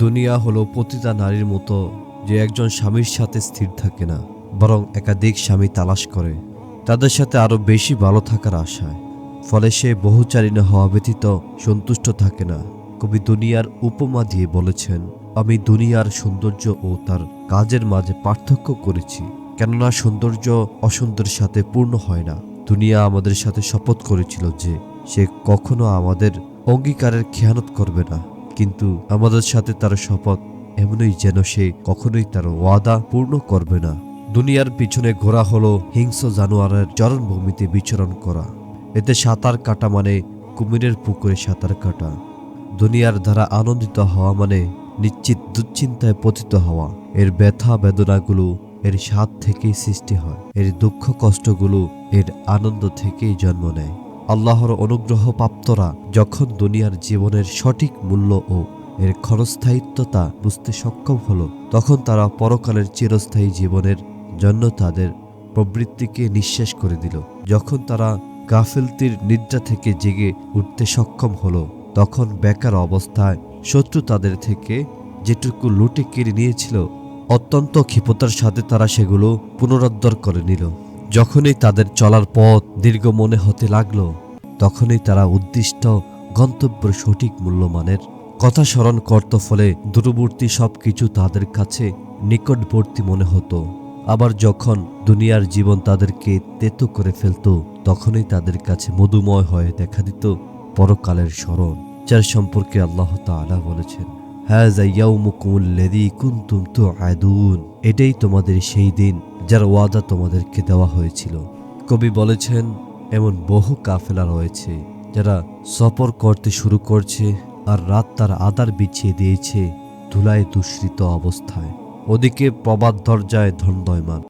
দুনিয়া হলো পতিতা নারীর মতো, যে একজন স্বামীর সাথে স্থির থাকে না, বরং একাধিক স্বামী তালাশ করে তাদের সাথে আরো বেশি ভালো থাকার আশায়। ফলে সে বহুচারিণী হওয়া ব্যতীত সন্তুষ্ট থাকে না। কবি দুনিয়ার উপমা দিয়ে বলেছেন, আমি দুনিয়ার সৌন্দর্য ও তার কাজের মাঝে পার্থক্য করেছি, কেননা সৌন্দর্য অসুন্দরের সাথে পূর্ণ হয় না। দুনিয়া আমাদের সাথে শপথ করেছিল যে সে কখনো আমাদের অঙ্গীকারের খেয়ানত করবে না, কিন্তু আমাদের সাথে তার শপথ এমনই যেন সে কখনোই তার ওয়াদা পূর্ণ করবে না। দুনিয়ার পিছনে ঘোরা হলো হিংস্র জানোয়ারের চরণভূমিতে বিচরণ করা। এতে সাঁতার কাটা মানে কুমিরের পুকুরে সাঁতার কাটা। দুনিয়ার দ্বারা আনন্দিত হওয়া মানে নিশ্চিত দুশ্চিন্তায় পতিত হওয়া। এর ব্যথা বেদনাগুলো এর স্বাদ থেকেই সৃষ্টি হয়, এর দুঃখ কষ্টগুলো এর আনন্দ থেকেই জন্ম নেয়। আল্লাহর অনুগ্রহ প্রাপ্তরা যখন দুনিয়ার জীবনের সঠিক মূল্য ও এর ক্ষণস্থায়িত্বতা বুঝতে সক্ষম হলো, তখন তারা পরকালের চিরস্থায়ী জীবনের জন্য তাদের প্রবৃত্তিকে নিঃশেষ করে দিল। যখন তারা গাফিলতির নিদ্রা থেকে জেগে উঠতে সক্ষম হলো, তখন বেকার অবস্থায় শত্রু তাদের থেকে যেটুকু লুটে কেড়ে নিয়েছিল, অত্যন্ত ক্ষিপ্রতার সাথে তারা সেগুলো পুনরুদ্ধার করে নিল। যখনই তাদের চলার পথ দীর্ঘ মনে হতে লাগলো, তখনই তারা উদ্দিষ্ট গন্তব্যের সঠিক মূল্যমানের কথা স্মরণ করত। ফলে দূরবর্তী সবকিছু তাদের কাছে নিকটবর্তী মনে হতো। আবার যখন দুনিয়ার জীবন তাদেরকে তেতো করে ফেলত, তখনই তাদের কাছে মধুময় হয়ে দেখা দিত পরকালের স্মরণ, যার সম্পর্কে আল্লাহ তাআলা বলেছেন, হাযা ইয়াউমুকুমুল্লাযী কুনতুম তুআদুন। এটাই তোমাদের সেই দিন যার ওয়াদা তোমাদেরকে দেওয়া হয়েছিল। কবি বলেছেন, এমন বহু কাফেলা রয়েছে যারা সফর করতে শুরু করছে আর রাত তার আধার বিছিয়ে দিয়েছে ধুলায় দুঃসৃত অবস্থায়। ওদিকে প্রবাদ দরজায় ধন্দয়মান।